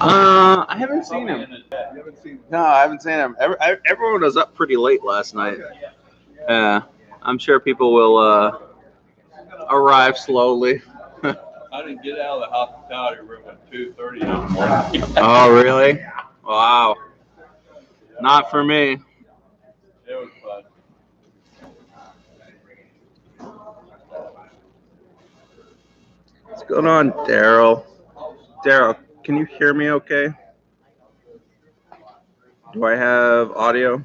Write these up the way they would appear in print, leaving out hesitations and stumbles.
I haven't seen him. No, I haven't seen him. Everyone was up pretty late last night. I'm sure people will arrive slowly. I didn't get out of the hospitality room at 2:30 in the morning. Oh, really? Wow. Not for me. It was fun. What's going on, Daryl? Daryl, can you hear me okay? Do I have audio?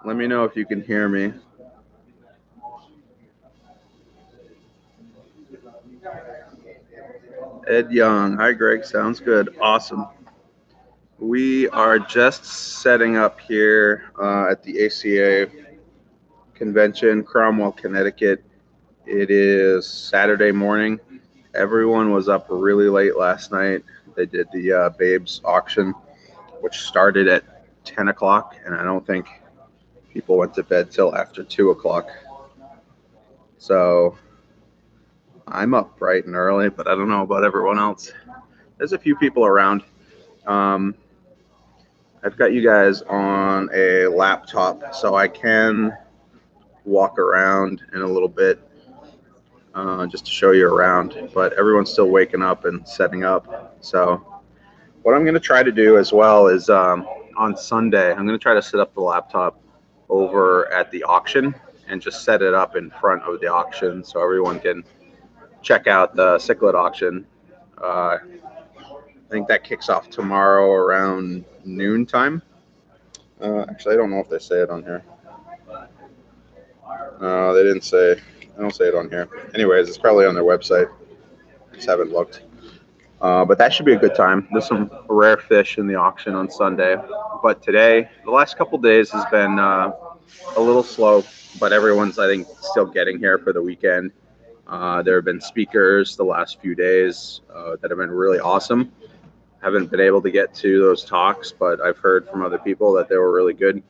Let me know if you can hear me. Ed Young. Hi, Greg. Sounds good. Awesome. We are just setting up here at the ACA convention, Cromwell, Connecticut. It is Saturday morning. Everyone was up really late last night. They did the Babes auction, which started at 10 o'clock, and I don't think people went to bed till after 2 o'clock. So I'm up bright and early, but I don't know about everyone else. There's a few people around. I've got you guys on a laptop, so I can walk around in a little bit just to show you around. But everyone's still waking up and setting up. So what I'm going to try to do as well is on Sunday, I'm going to try to set up the laptop over at the auction and just set it up in front of the auction so everyone can check out the cichlid auction. I think that kicks off tomorrow around noon time. Actually, I don't know if they say it on here. No, they didn't say. I don't say it on here. Anyways, it's probably on their website. Just haven't looked. But that should be a good time. There's some rare fish in the auction on Sunday. But today, the last couple days has been a little slow, but everyone's, I think, still getting here for the weekend. There have been speakers the last few days that have been really awesome. Haven't been able to get to those talks, but I've heard from other people that they were really good.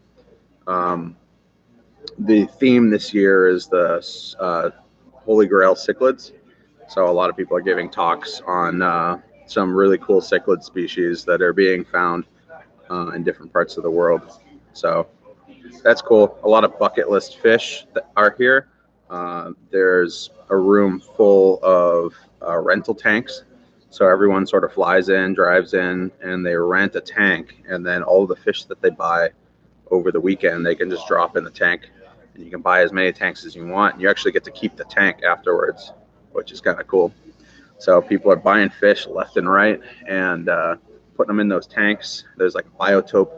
The theme this year is the Holy Grail cichlids. So a lot of people are giving talks on some really cool cichlid species that are being found in different parts of the world. So that's cool. A lot of bucket list fish that are here. There's a room full of rental tanks. So everyone sort of flies in, drives in, and they rent a tank. And then all the fish that they buy over the weekend, they can just drop in the tank. And you can buy as many tanks as you want. And you actually get to keep the tank afterwards, which is kind of cool. So people are buying fish left and right and putting them in those tanks. There's like a biotope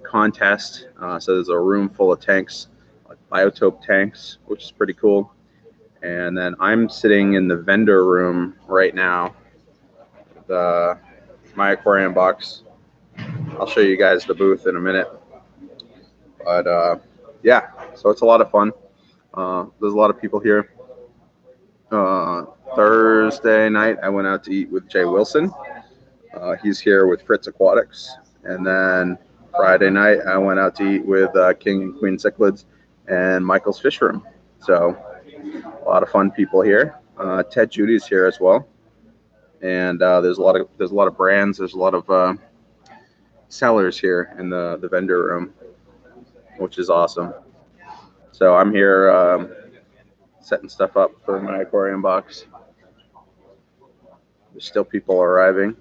contest. So there's a room full of tanks, like biotope tanks, which is pretty cool. And then I'm sitting in the vendor room right now, my aquarium box. I'll show you guys the booth in a minute. But yeah, so it's a lot of fun. There's a lot of people here. Thursday night, I went out to eat with Jay Wilson. He's here with Fritz Aquatics. And then Friday night, I went out to eat with King and Queen Cichlids and Michael's Fish Room. So a lot of fun people here. Ted Judy's here as well. And there's a lot of brands. There's a lot of sellers here in the vendor room, which is awesome. So I'm here setting stuff up for my aquarium box. There's still people arriving.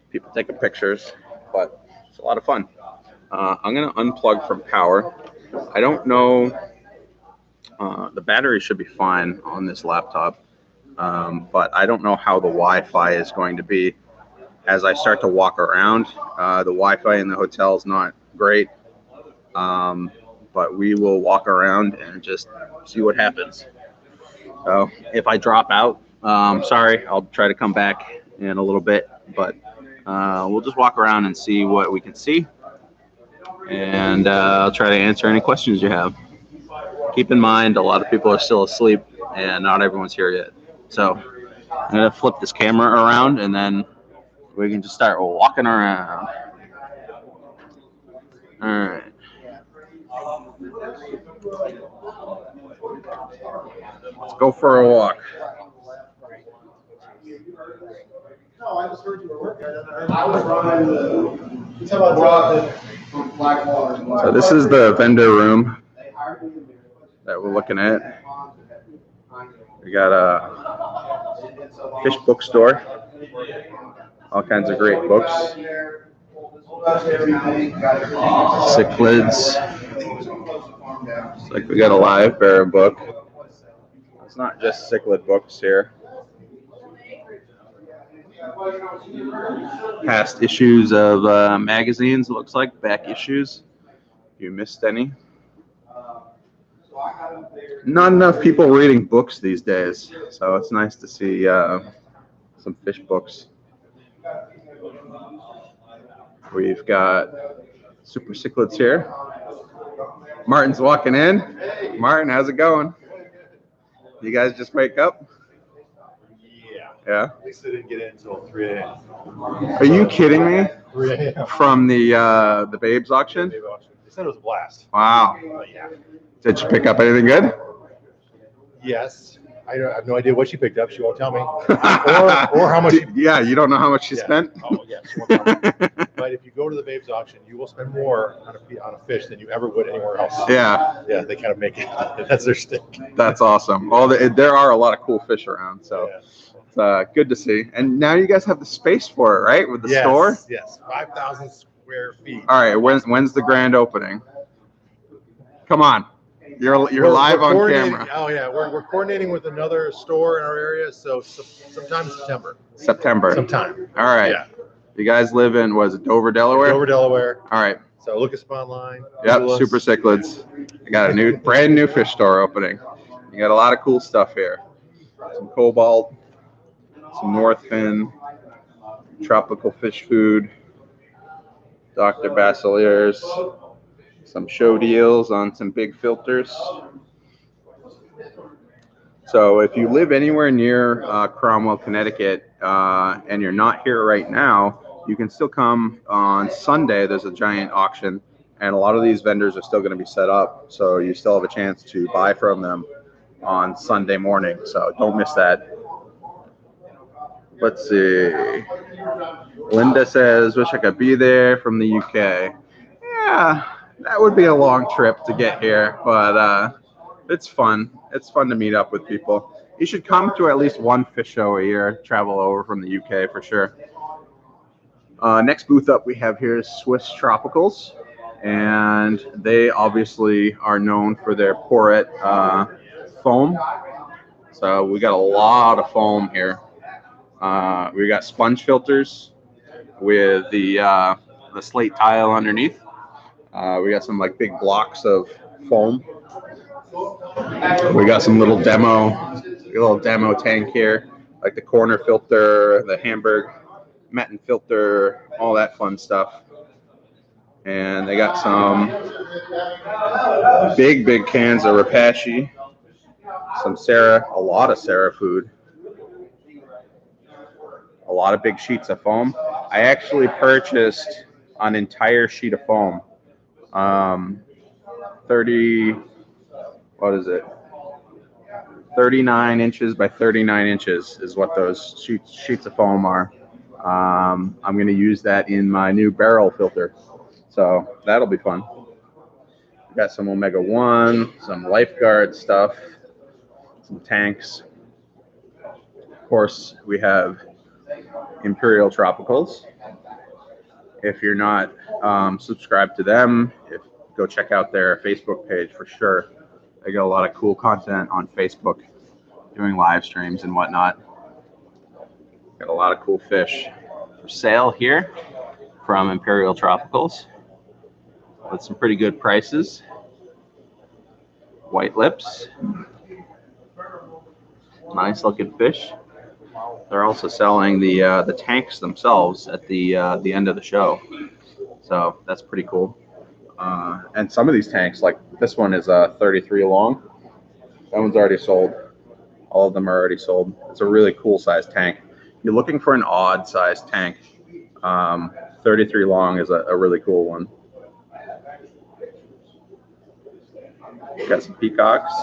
People taking pictures, but it's a lot of fun. I'm going to unplug from power. I don't know. The battery should be fine on this laptop, but I don't know how the Wi-Fi is going to be as I start to walk around. The Wi-Fi in the hotel is not great, but we will walk around and just see what happens. So if I drop out, sorry, I'll try to come back in a little bit, but we'll just walk around and see what we can see, and I'll try to answer any questions you have. Keep in mind, a lot of people are still asleep, and not everyone's here yet. So I'm going to flip this camera around, and then we can just start walking around. All right. Let's go for a walk. No, I just heard you were working. I was running the. So this is the vendor room that we're looking at. We got a fish bookstore, all kinds of great books, cichlids. Looks like we got a live bearer book. It's not just cichlid books here. Past issues of magazines, it looks like, back issues. If you missed any. Not enough people reading books these days, so it's nice to see some fish books. We've got super cichlids here. Martin's walking in. Martin, how's it going? You guys just wake up? Yeah. At least I didn't get in until 3 a.m. Are you kidding me? 3 a.m. From the Babes auction? They said it was a blast. Wow. Yeah. Did you pick up anything good? Yes. I have no idea what she picked up. She won't tell me. or how much. Yeah, you don't know how much she spent? Oh, yeah. She won't tell me. But if you go to the Babes auction, you will spend more on a fish than you ever would anywhere else. Yeah. Yeah, they kind of make it. That's their stick. That's awesome. Well, there are a lot of cool fish around, so it's good to see. And now you guys have the space for it, right? With the store? Yes. 5,000 square feet. All right. When's the grand opening? Come on. You're live on camera. Oh yeah, we're coordinating with another store in our area, so sometime September. Sometime. All right. Yeah. You guys live in, was it Dover, Delaware? Dover, Delaware. All right. So look us up online. Yep, super cichlids. I got a brand new fish store opening. You got a lot of cool stuff here. Some Cobalt, some North Fin, tropical fish food, Dr. Basilier's, some show deals on some big filters. So if you live anywhere near Cromwell, Connecticut, and you're not here right now, you can still come on Sunday. There's a giant auction, and a lot of these vendors are still going to be set up, so you still have a chance to buy from them on Sunday morning. So don't miss that. Let's see. Linda says, wish I could be there from the UK. Yeah, that would be a long trip to get here, but it's fun. It's fun to meet up with people. You should come to at least one fish show a year, travel over from the UK for sure. Next booth up we have here is Swiss Tropicals, and they obviously are known for their porette foam. So we got a lot of foam here. We got sponge filters with the slate tile underneath. We got some like big blocks of foam. We got some little demo tank here, like the corner filter, the Hamburg Metten filter, all that fun stuff. And they got some big cans of Rapashi, some Sarah, a lot of Sarah food, a lot of big sheets of foam. I actually purchased an entire sheet of foam, 39 inches by 39 inches is what those sheets of foam are. I'm going to use that in my new barrel filter, so that'll be fun. We got some Omega-1, some lifeguard stuff, some tanks. Of course, we have Imperial Tropicals. If you're not subscribed to them, go check out their Facebook page for sure. They got a lot of cool content on Facebook, doing live streams and whatnot. Got a lot of cool fish for sale here from Imperial Tropicals with some pretty good prices. White lips, nice looking fish. They're also selling the tanks themselves at the end of the show, so that's pretty cool. And some of these tanks, like this one is 33 long. That one's already sold. All of them are already sold. It's a really cool size tank. If you're looking for an odd size tank, 33 long is a really cool one. Got some peacocks.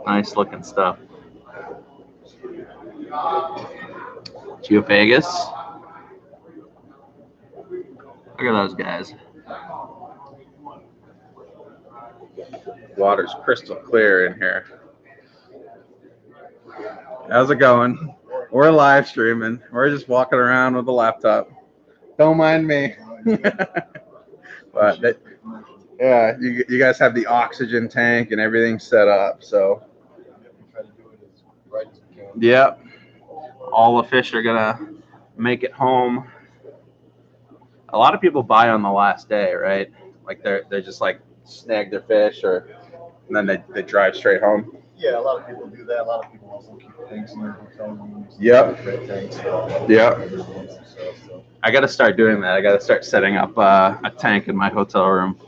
Nice looking stuff. Geophagus. Look at those guys. Water's crystal clear in here. How's it going? We're live streaming. We're just walking around with a laptop. Don't mind me. But yeah, you guys have the oxygen tank and everything set up. So yep, all the fish are gonna make it home. A lot of people buy on the last day, right? Like they're just like snag their fish, or and then they drive straight home. Yeah, a lot of people do that. A lot of people also keep tanks in their hotel rooms. Yep. Tanks, Yep. I got to start doing that. I got to start setting up a tank in my hotel room.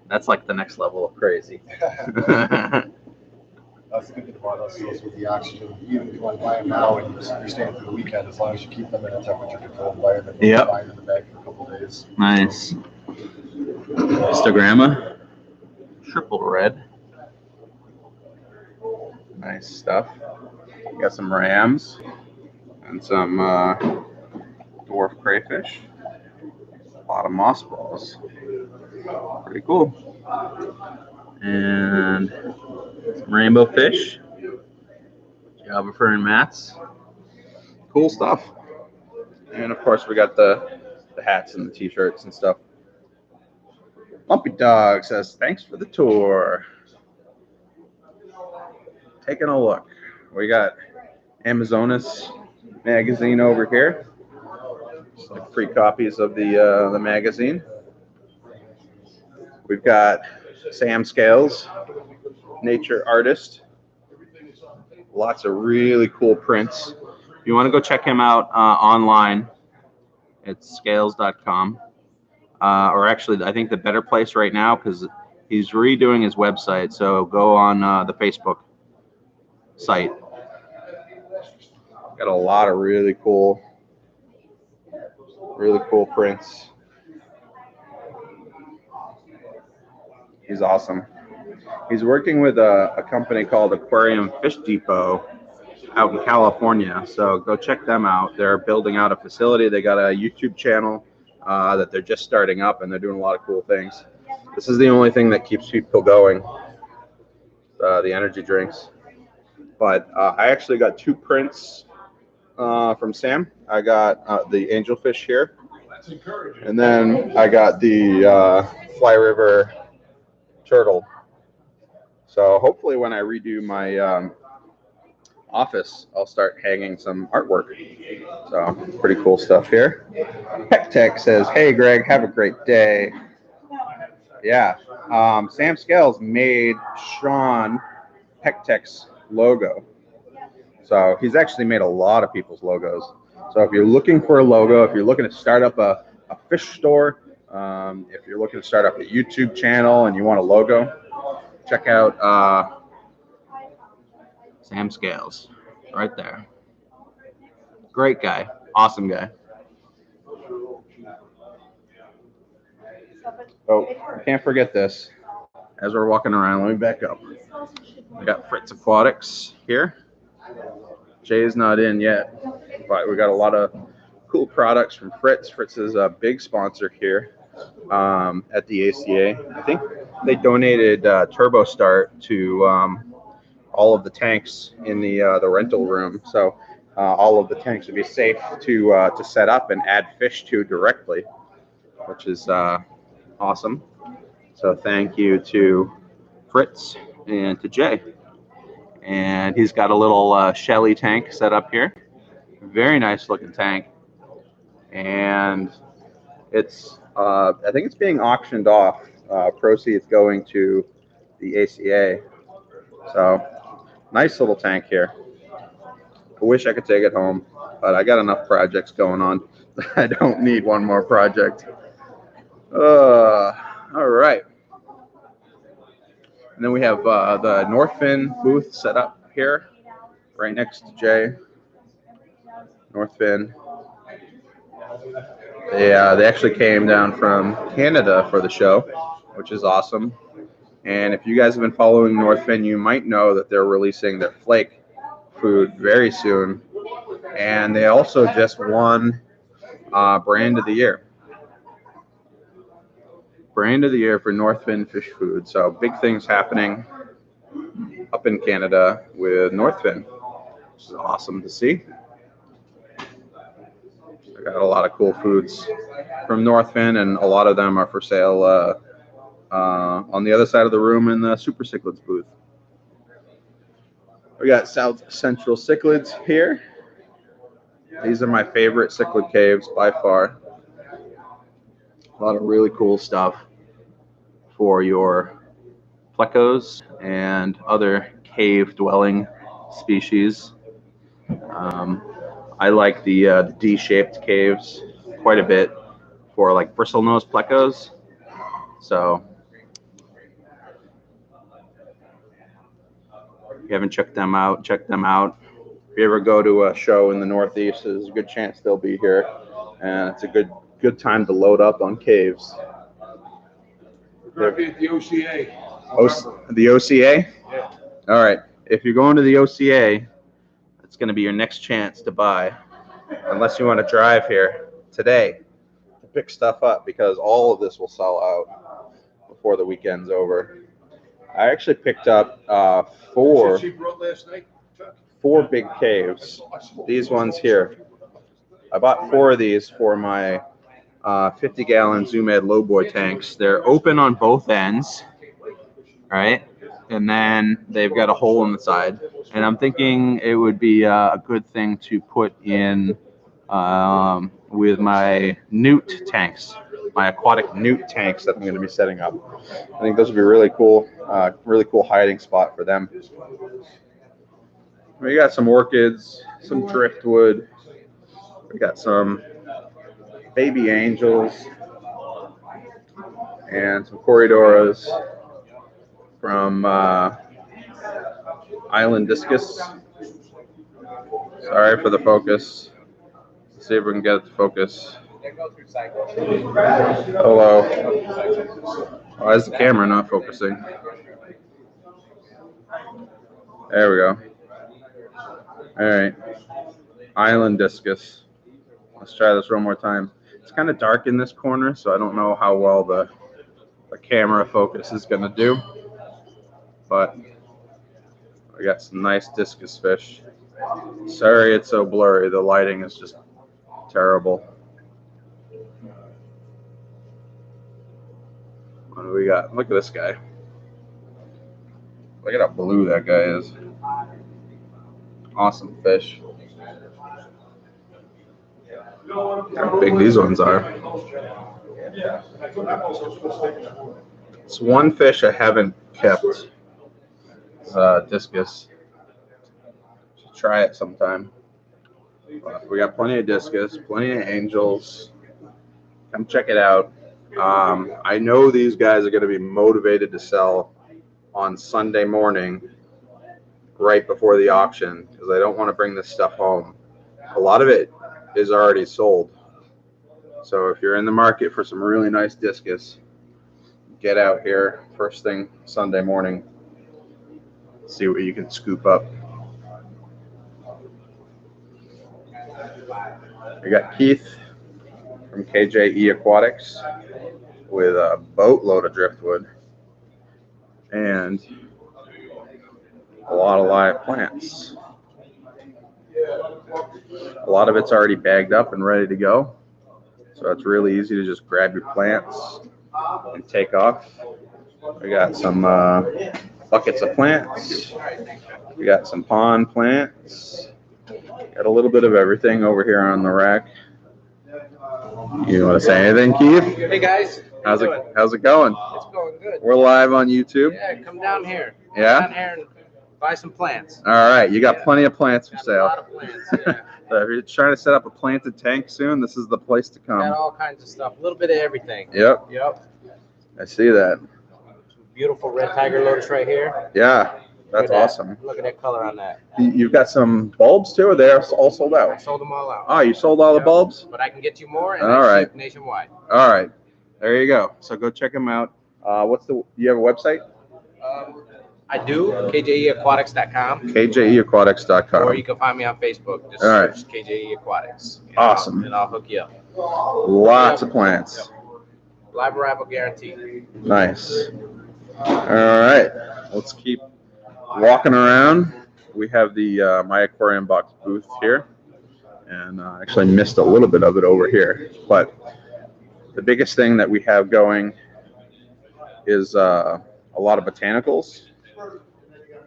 That's like the next level of crazy. That's the good thing about us is with the oxygen. Even if you want to buy them now and you're staying for the weekend, as long as you keep them in a temperature-controlled environment, you can buy them in the bag for a couple of days. Nice. Histogramma. Triple red. Nice stuff. Got some rams and some dwarf crayfish. A lot of moss balls. Pretty cool. And some rainbow fish. Java fern mats. Cool stuff. And of course we got the hats and the t-shirts and stuff. Lumpy Dog says, thanks for the tour. Taking a look. We got Amazonas magazine over here. Just like free copies of the magazine. We've got Sam Scales, nature artist. Lots of really cool prints. If you want to go check him out online, it's scales.com. Or actually, I think the better place right now, because he's redoing his website. So go on the Facebook site. Got a lot of really cool prints. He's awesome. He's working with a company called Aquarium Fish Depot out in California. So go check them out. They're building out a facility. They got a YouTube channel that they're just starting up, and they're doing a lot of cool things. This is the only thing that keeps people going, the energy drinks. But I actually got 2 prints from Sam. I got the angelfish here, and then I got the Fly River turtle. So hopefully when I redo my office, I'll start hanging some artwork. So pretty cool stuff here. Pectech says, hey Greg, have a great day. Yeah, Sam Scales made Sean Pectech's logo. So he's actually made a lot of people's logos. So if you're looking for a logo, if you're looking to start up a fish store, if you're looking to start up a YouTube channel and you want a logo, check out Sam Scales right there. Great guy. Awesome guy. Oh, I can't forget this. As we're walking around, let me back up. We got Fritz Aquatics here. Jay's not in yet, but we got a lot of cool products from Fritz. Fritz is a big sponsor here at the ACA. I think they donated Turbo Start to all of the tanks in the rental room, so all of the tanks would be safe to set up and add fish to directly, which is awesome. So thank you to Fritz and to Jay. And he's got a little Shelly tank set up here. Very nice looking tank. And it's I think it's being auctioned off. Proceeds going to the ACA. So nice little tank here. I wish I could take it home, but I got enough projects going on. I don't need one more project. All right. And then we have the Northfin booth set up here, right next to Jay. Northfin. They actually came down from Canada for the show. which is awesome. And if you guys have been following Northfin, you might know that they're releasing their flake food very soon. And they also just won Brand of the Year. Brand of the Year for Northfin Fish Food. So big things happening up in Canada with Northfin, which is awesome to see. I got a lot of cool foods from Northfin, and a lot of them are for sale on the other side of the room in the Super Cichlids booth. We got South Central Cichlids here. These are my favorite cichlid caves by far. A lot of really cool stuff for your plecos and other cave dwelling species. I like the D-shaped caves quite a bit for like bristlenose plecos. So if you haven't checked them out, check them out. If you ever go to a show in the Northeast, there's a good chance they'll be here, and it's a good time to load up on caves. We're going to be at the OCA. The OCA? Yeah. All right. If you're going to the OCA, it's going to be your next chance to buy, unless you want to drive here today to pick stuff up, because all of this will sell out before the weekend's over. I actually picked up four big caves. These ones here. I bought 4 of these for my 50-gallon Zoom Ed lowboy tanks. They're open on both ends, right? And then they've got a hole in the side. And I'm thinking it would be a good thing to put in with my newt tanks, my aquatic newt tanks that I'm going to be setting up. I think those would be really cool hiding spot for them. We got some orchids, some driftwood. We got some baby angels and some corydoras from Island Discus. Sorry for the focus. Let's see if we can get it to focus. Hello. Why is the camera not focusing? There we go. All right. Island Discus. Let's try this one more time. It's kind of dark in this corner, so I don't know how well the camera focus is going to do. But we got some nice discus fish. Sorry it's so blurry. The lighting is just terrible. What do we got? Look at this guy. Look at how blue that guy is. Awesome fish. How big these ones are. It's one fish I haven't kept. Discus. Should try it sometime. We got plenty of discus, plenty of angels. Come check it out. I know these guys are going to be motivated to sell on Sunday morning right before the auction, because I don't want to bring this stuff home. A lot of it is already sold. So if you're in the market for some really nice discus, get out here first thing Sunday morning. See what you can scoop up. We got Keith from KJE Aquatics with a boatload of driftwood and a lot of live plants. A lot of it's already bagged up and ready to go, so it's really easy to just grab your plants and take off. We got some buckets of plants. We got some pond plants. Got a little bit of everything over here on the rack. You want to say anything, Keith? Hey guys, How's it going? It's going good. We're live on YouTube. Yeah, come down here. Yeah? Come down here and buy some plants. All right, you got plenty of plants for Got a sale. lot of plants. Yeah. So if you're trying to set up a planted tank soon, this is the place to Got come. all kinds of stuff. A little bit of everything. Yep, Yep. I see that. Beautiful red tiger lotus right here. Yeah, that's Look at that. awesome. Look at that color on that. You've got some bulbs too, or they're all sold I out? sold them all out. Oh, you sold all the Yep. bulbs? But I can get you more, and All I right. ship nationwide. All right, there you go. So go check them out. Do you have a website? I do, kjeaquatics.com. kjeaquatics.com. Or you can find me on Facebook. Just All right. search KJE Aquatics. Awesome. And I'll hook you up. Lots of plants. Live arrival guarantee. Nice. All right. Let's keep walking around. We have the My Aquarium Box booth here. And I actually missed a little bit of it over here. But the biggest thing that we have going is a lot of botanicals.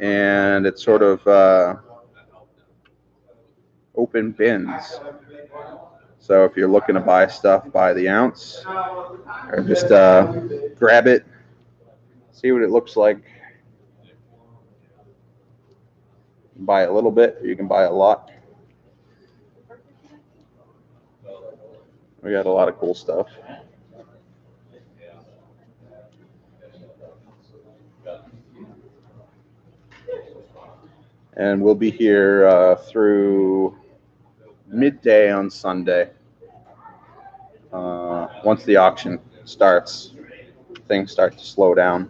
And it's sort of open bins. So if you're looking to buy stuff by the ounce, or just grab it, see what it looks like. You can buy a little bit, or you can buy a lot. We got a lot of cool stuff. And we'll be here through midday on Sunday. Once the auction starts, things start to slow down.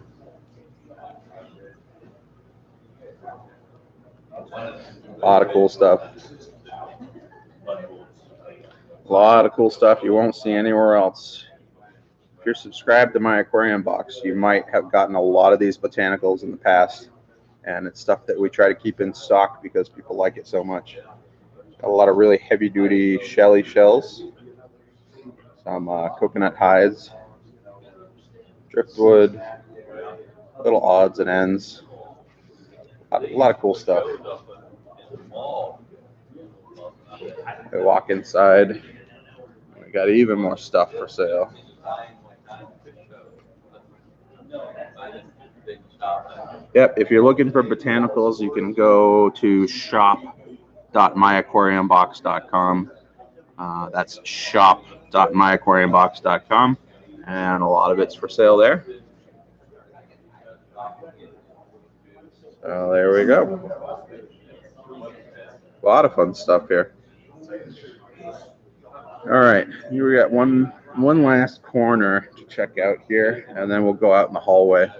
A lot of cool stuff. A lot of cool stuff you won't see anywhere else. If you're subscribed to My Aquarium Box, you might have gotten a lot of these botanicals in the past. And it's stuff that we try to keep in stock because people like it so much. Got a lot of really heavy-duty shelly shells. Some coconut hides. Driftwood. Little odds and ends. A lot of cool stuff. We walk inside. We got even more stuff for sale. Yep, if you're looking for botanicals, you can go to shop.myaquariumbox.com. That's shop.myaquariumbox.com, and a lot of it's for sale there. So there we go. A lot of fun stuff here. All right, here we got one last corner to check out here, and then we'll go out in the hallway.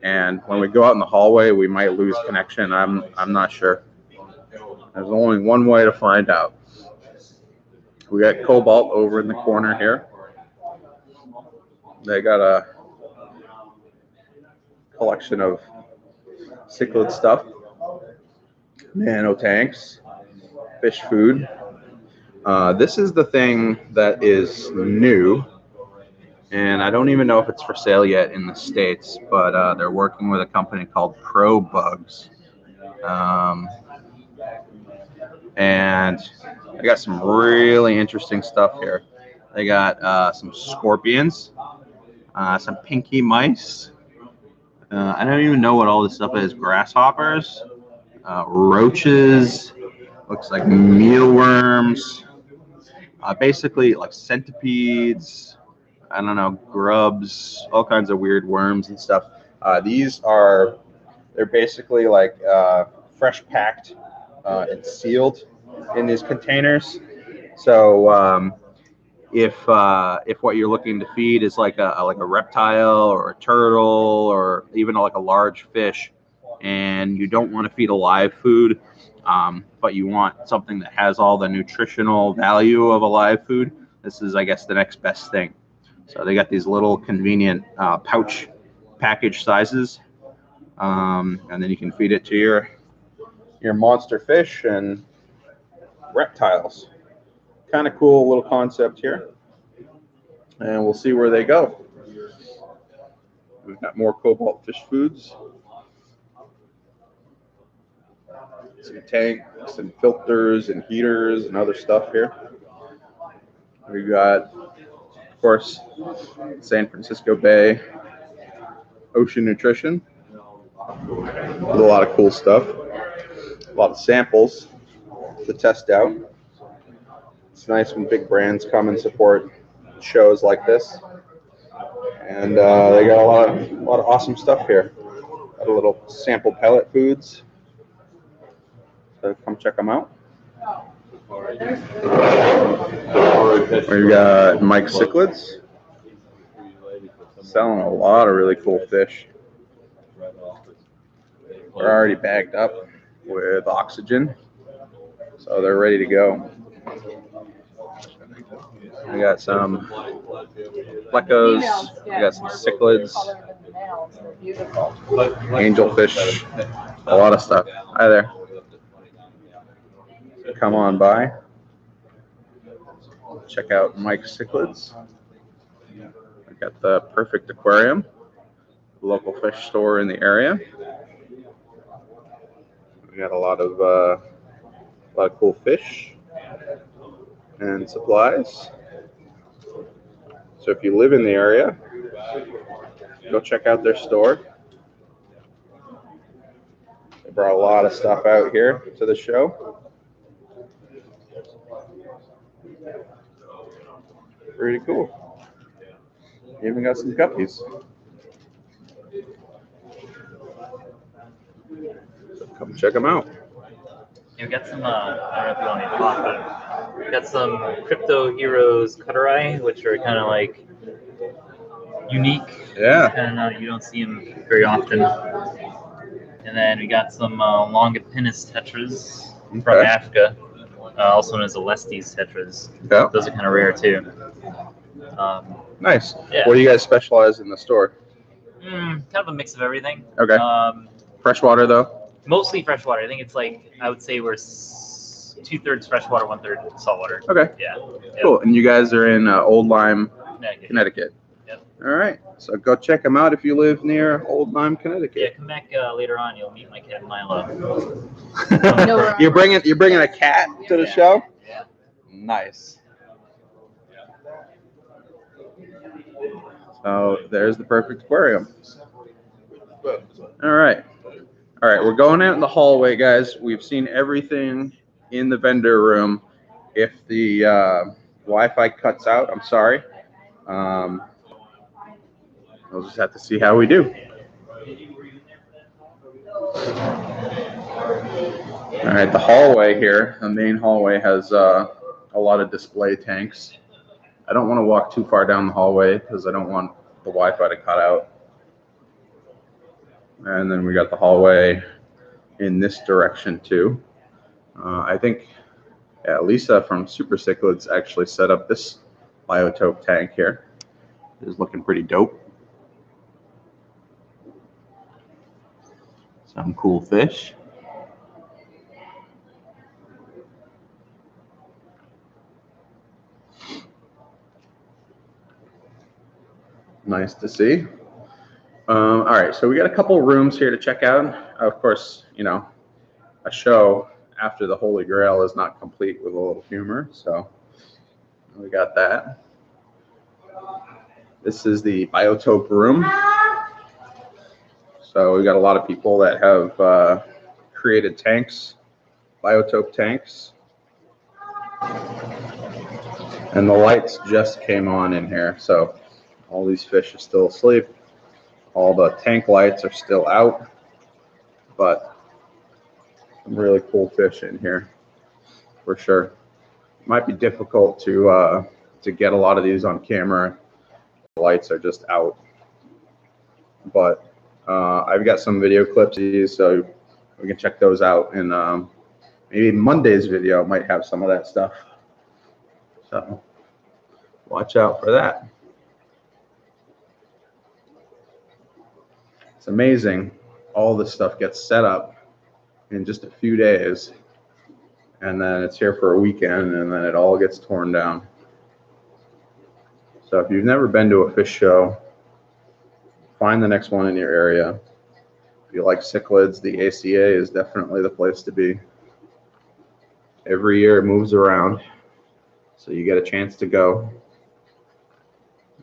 And when we go out in the hallway, we might lose connection. I'm not sure. There's only one way to find out. We got Cobalt over in the corner here. They got a collection of cichlid stuff, nano tanks, fish food. This is the thing that is new, and I don't even know if it's for sale yet in the States, but they're working with a company called Pro Bugs. And I got some really interesting stuff here. They got some scorpions, some pinky mice. I don't even know what all this stuff is. Grasshoppers, roaches, looks like mealworms, basically like centipedes, I don't know, grubs, all kinds of weird worms and stuff. They're basically like fresh packed and sealed in these containers. So if what you're looking to feed is like a reptile or a turtle or even like a large fish, and you don't want to feed a live food, but you want something that has all the nutritional value of a live food, this is, I guess, the next best thing. So they got these little convenient pouch package sizes, and then you can feed it to your monster fish and reptiles. Kind of cool little concept here, and we'll see where they go. We've got more Cobalt fish foods, some tanks and filters and heaters and other stuff here. We got, of course, San Francisco Bay Ocean Nutrition with a lot of cool stuff, a lot of samples to test out. It's nice when big brands come and support shows like this, and they got a lot of awesome stuff here. Got a little sample pellet foods, so come check them out. We got Mike cichlids, Selling a lot of really cool fish. They're already bagged up with oxygen, so they're ready to go. We got some plecos, we got some cichlids, angelfish, a lot of stuff. Hi there. Come on by. Check out Mike's cichlids. We got the Perfect Aquarium, local fish store in the area. We got a lot of cool fish and supplies. So if you live in the area, go check out their store. They brought a lot of stuff out here to the show. Pretty cool. Even got some guppies. So come check them out. We got some, I don't know if you want me to talk, but we got some Crypto Heroes Cutter Eye, which are kind of like unique. Yeah. And you don't see them very often. And then we got some Longipinus tetras from Africa, also known as the Lestes tetras. Yeah. Those are kind of rare too. Nice. Yeah. What do you guys specialize in the store? Kind of a mix of everything. Okay. Freshwater though? Mostly freshwater. I think it's like, I would say we're 2/3 freshwater, 1/3 saltwater. Okay. Yeah. Cool. And you guys are in Old Lyme, Connecticut. Yep. All right. So go check them out if you live near Old Lyme, Connecticut. Yeah, come back later on. You'll meet my cat Milo. You're bringing a cat to the show? Yeah. Nice. So there's the Perfect Aquarium. All right. All right, we're going out in the hallway, guys. We've seen everything in the vendor room. If the Wi-Fi cuts out, I'm sorry. We'll just have to see how we do. All right, the hallway here, the main hallway has a lot of display tanks. I don't want to walk too far down the hallway because I don't want the Wi-Fi to cut out. And then we got the hallway in this direction too. I think Lisa from Super Cichlids actually set up this biotope tank here. It's looking pretty dope. Some cool fish. Nice to see. All right, so we got a couple rooms here to check out. Of course, you know, a show after the Holy Grail is not complete with a little humor, so we got that. This is the biotope room. So we got a lot of people that have created tanks, biotope tanks. And the lights just came on in here, so all these fish are still asleep. All the tank lights are still out, but some really cool fish in here for sure. It might be difficult to get a lot of these on camera. The lights are just out, but I've got some video clips of these, so we can check those out. And maybe Monday's video might have some of that stuff. So watch out for that. It's amazing. All this stuff gets set up in just a few days, and then it's here for a weekend, and then it all gets torn down. So if you've never been to a fish show, find the next one in your area. If you like cichlids, the ACA is definitely the place to be. Every year it moves around, so you get a chance to go,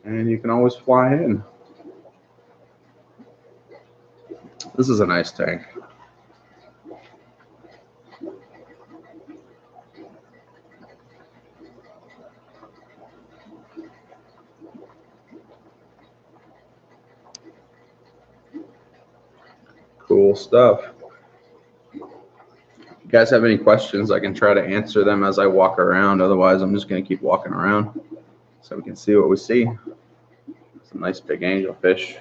and you can always fly in. This is a nice tank. Cool stuff. If you guys have any questions, I can try to answer them as I walk around. Otherwise, I'm just going to keep walking around so we can see what we see. Some nice big angelfish.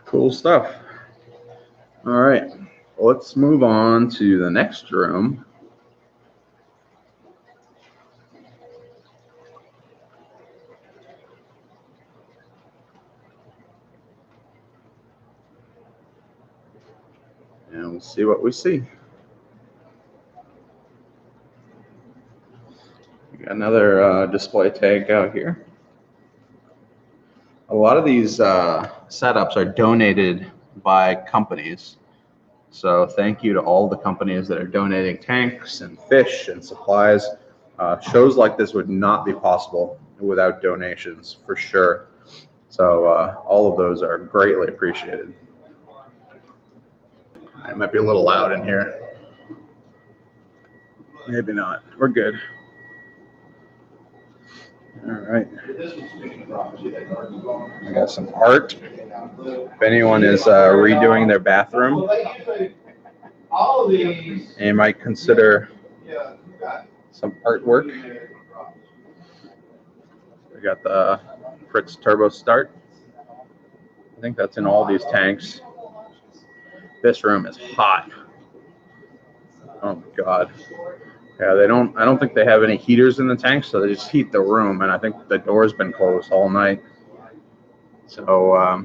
Cool stuff. All right, let's move on to the next room. And we'll see what we see. We got another display tank out here. A lot of these setups are donated by companies. So thank you to all the companies that are donating tanks and fish and supplies. Shows like this would not be possible without donations, for sure. So all of those are greatly appreciated. It might be a little loud in here. Maybe not. We're good. All right. I got some art. If anyone is redoing their bathroom, you might consider some artwork. We got the Fritz Turbo Start. I think that's in all these tanks. This room is hot. Oh my God. Yeah, I don't think they have any heaters in the tank, so they just heat the room, and I think the door's been closed all night. So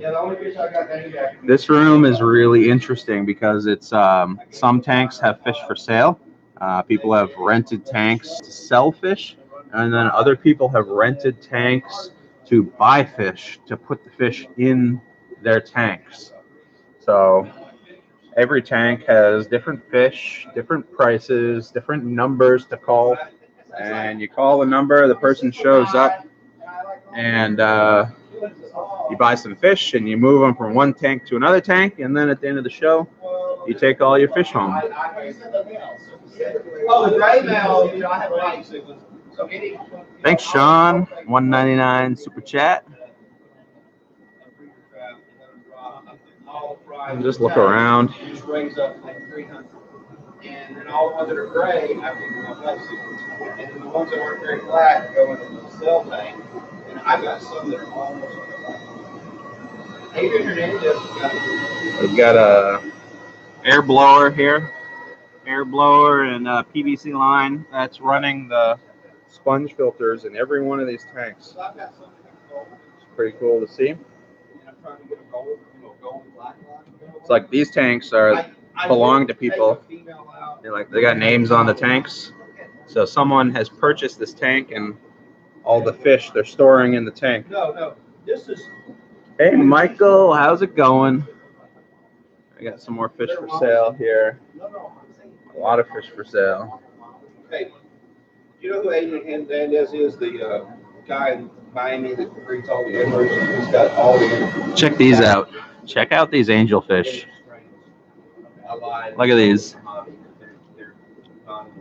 this room is really interesting because it's some tanks have fish for sale. People have rented tanks to sell fish, and then other people have rented tanks to buy fish, to put the fish in their tanks. So every tank has different fish, different prices, different numbers to call. And you call the number, the person shows up, and you buy some fish, and you move them from one tank to another tank, and then at the end of the show, you take all your fish home. Oh, the gray mail, I have lights. Thanks, Sean. $1.99 super chat. And just look around. Just raise up like 300. And then all the ones that are gray, I think are plastic. And then the ones that aren't very flat go into the cell tank. And I've got some that are almost flat. Adrian Hernandez We've got a air blower here. Air blower and a PVC line that's running the sponge filters in every one of these tanks. It's pretty cool to see. It's like these tanks belong to people. They got names on the tanks. So someone has purchased this tank, and all the fish they're storing in the tank. No, this is. Hey Michael, how's it going? I got some more fish for sale here. A lot of fish for sale. Hey, you know who Adrian Hernandez is? The guy in Miami that breeds all the anglers. He's got all the. Check these out. Check out these angelfish. Look at these.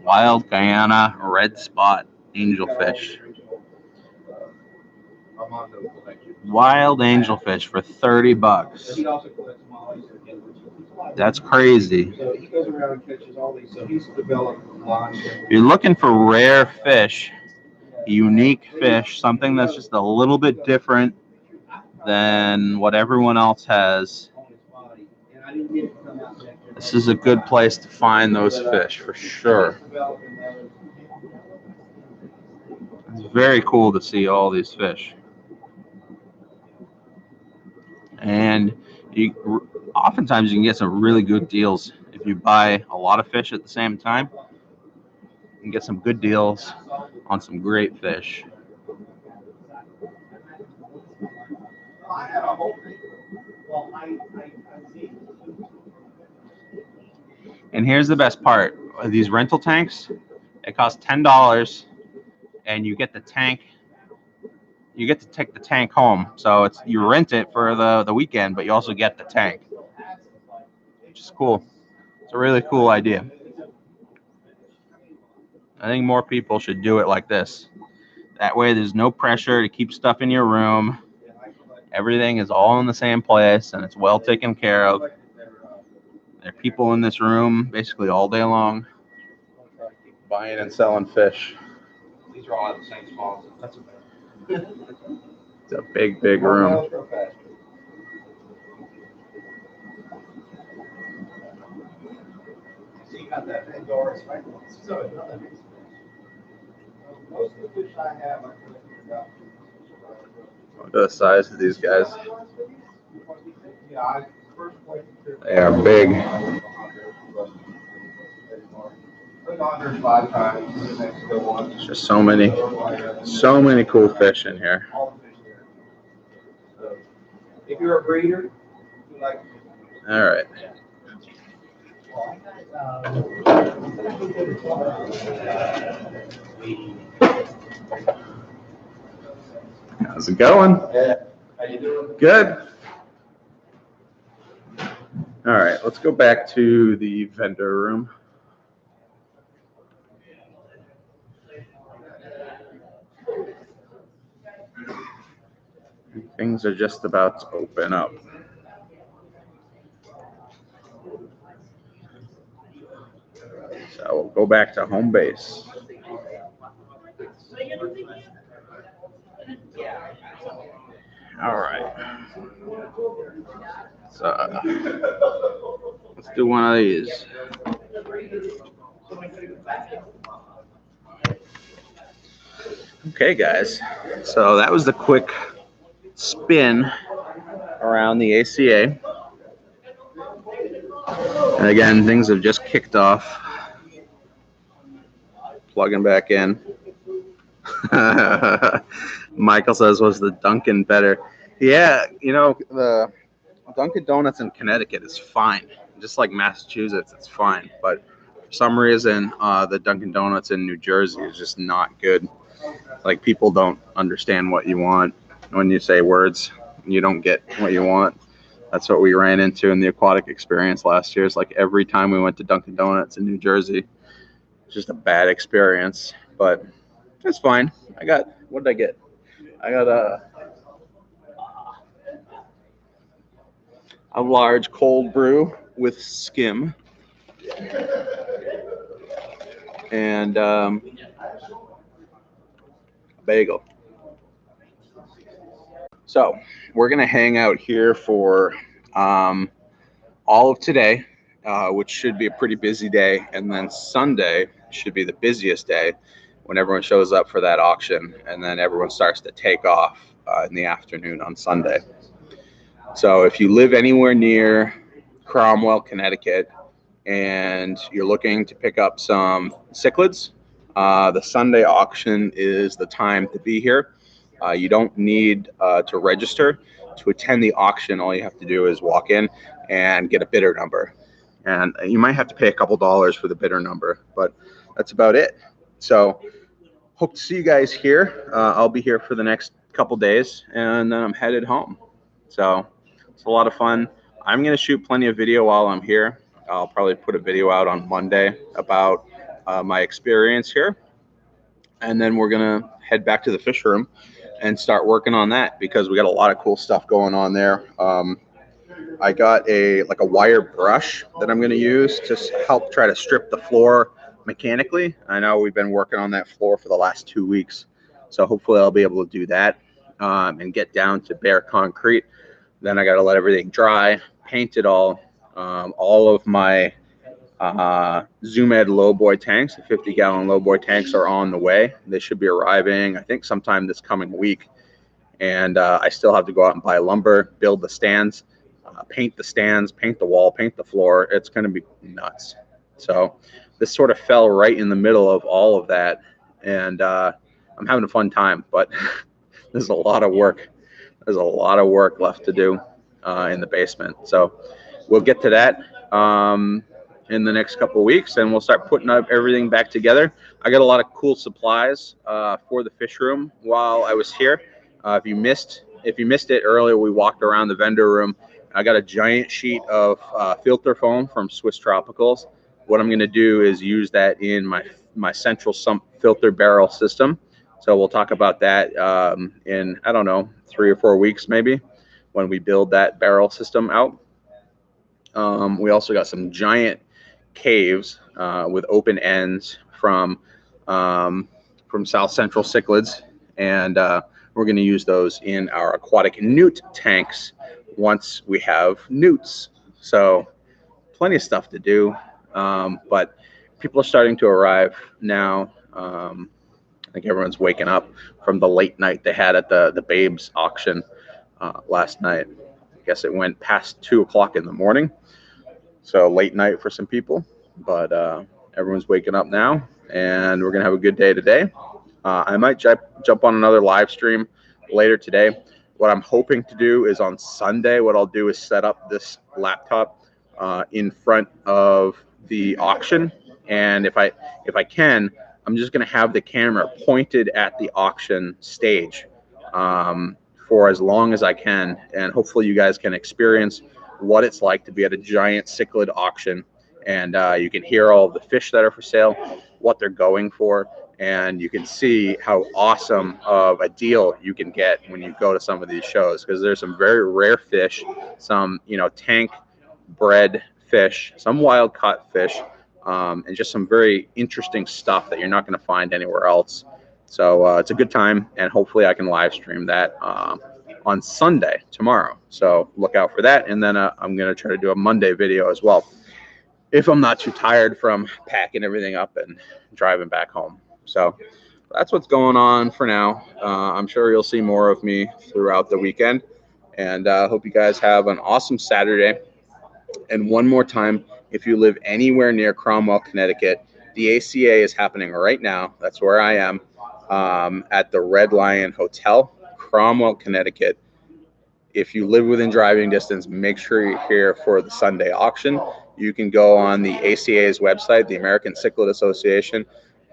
Wild Guyana red spot angelfish. Wild angelfish for $30. That's crazy. So he goes around and catches all these. So he's developed lines. You're looking for rare fish, unique fish, something that's just a little bit different than what everyone else has. This is a good place to find those fish for sure. It's very cool to see all these fish. And oftentimes you can get some really good deals if you buy a lot of fish at the same time. You can get some good deals on some great fish. And here's the best part. These rental tanks, it costs $10, and you get the tank. You get to take the tank home. So you rent it for the weekend, but you also get the tank, which is cool. It's a really cool idea. I think more people should do it like this. That way there's no pressure to keep stuff in your room. Everything is all in the same place and it's well taken care of. There are people in this room basically all day long buying and selling fish. These are all in the same small. That's It's a big, big room. So you got that indoor. Most of the fish I have, I figure out. Look at the size of these guys. Yeah, I first place. They are big. Put on there 5 times. Next go on. There's just so many cool fish in here. All the fish there. So, if you're a breeder, you like. All right. How's it going? Yeah. How you doing? Good. All right, let's go back to the vendor room. Things are just about to open up. So we'll go back to home base. All right. So let's do one of these. Okay, guys. So that was the quick spin around the ACA. And again, things have just kicked off. Plugging back in. Michael says, was the Dunkin' better? Yeah, you know, the Dunkin' Donuts in Connecticut is fine. Just like Massachusetts, it's fine. But for some reason, the Dunkin' Donuts in New Jersey is just not good. Like, people don't understand what you want. When you say words, you don't get what you want. That's what we ran into in the aquatic experience last year. It's like every time we went to Dunkin' Donuts in New Jersey, it's just a bad experience. But it's fine. What did I get? I got a large cold brew with skim. And bagel. So we're going to hang out here for all of today, which should be a pretty busy day. And then Sunday should be the busiest day when everyone shows up for that auction. And then everyone starts to take off in the afternoon on Sunday. So if you live anywhere near Cromwell, Connecticut, and you're looking to pick up some cichlids, the Sunday auction is the time to be here. You don't need to register to attend the auction. All you have to do is walk in and get a bidder number. And you might have to pay a couple dollars for the bidder number, but that's about it. So hope to see you guys here. I'll be here for the next couple days, and then I'm headed home. So it's a lot of fun. I'm going to shoot plenty of video while I'm here. I'll probably put a video out on Monday about my experience here. And then we're going to head back to the fish room and start working on that, because we got a lot of cool stuff going on there. I got a wire brush that I'm going to use to help try to strip the floor mechanically. I know we've been working on that floor for the last 2 weeks, so hopefully I'll be able to do that and get down to bare concrete. Then I got to let everything dry, paint it all. All of my Zoom Ed lowboy tanks, the 50-gallon lowboy tanks, are on the way. They should be arriving, I think, sometime this coming week. And I still have to go out and buy lumber, build the stands, paint the stands, paint the wall, paint the floor. It's going to be nuts. So this sort of fell right in the middle of all of that. And I'm having a fun time, but there's a lot of work. There's a lot of work left to do in the basement. So we'll get to that in the next couple of weeks, and we'll start putting up everything back together. I got a lot of cool supplies for the fish room while I was here. If you missed it earlier, we walked around the vendor room I got a giant sheet of filter foam from Swiss Tropicals. What I'm going to do is use that in my central sump filter barrel system. So we'll talk about that in, I don't know, 3 or 4 weeks maybe, when we build that barrel system out. We also got some giant caves with open ends from South Central Cichlids, and we're going to use those in our aquatic newt tanks once we have newts. So plenty of stuff to do, but people are starting to arrive now. I think everyone's waking up from the late night they had at the Babes auction last night. I guess it went past 2 o'clock in the morning, so late night for some people, but everyone's waking up now, and we're gonna have a good day today. I might jump on another live stream later today. What I'm hoping to do is on Sunday, what I'll do is set up this laptop in front of the auction, and if I can, I'm just gonna have the camera pointed at the auction stage for as long as I can, and hopefully you guys can experience what it's like to be at a giant cichlid auction, and you can hear all of the fish that are for sale, what they're going for, and you can see how awesome of a deal you can get when you go to some of these shows, because there's some very rare fish, some tank bred fish, some wild caught fish, and just some very interesting stuff that you're not going to find anywhere else. So it's a good time, and hopefully I can live stream that on Sunday, tomorrow. So look out for that, and then I'm going to try to do a Monday video as well, if I'm not too tired from packing everything up and driving back home. So that's what's going on for now. I'm sure you'll see more of me throughout the weekend, and I hope you guys have an awesome Saturday. And one more time, if you live anywhere near Cromwell, Connecticut, the ACA is happening right now. That's where I am, at the Red Lion Hotel, Cromwell, Connecticut. If you live within driving distance, make sure you're here for the Sunday auction. You can go on the ACA's website, the American Cichlid Association,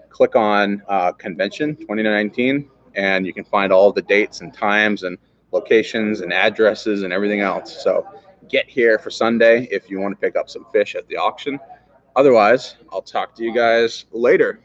click on Convention 2019, and you can find all the dates and times and locations and addresses and everything else. So get here for Sunday if you want to pick up some fish at the auction. Otherwise, I'll talk to you guys later.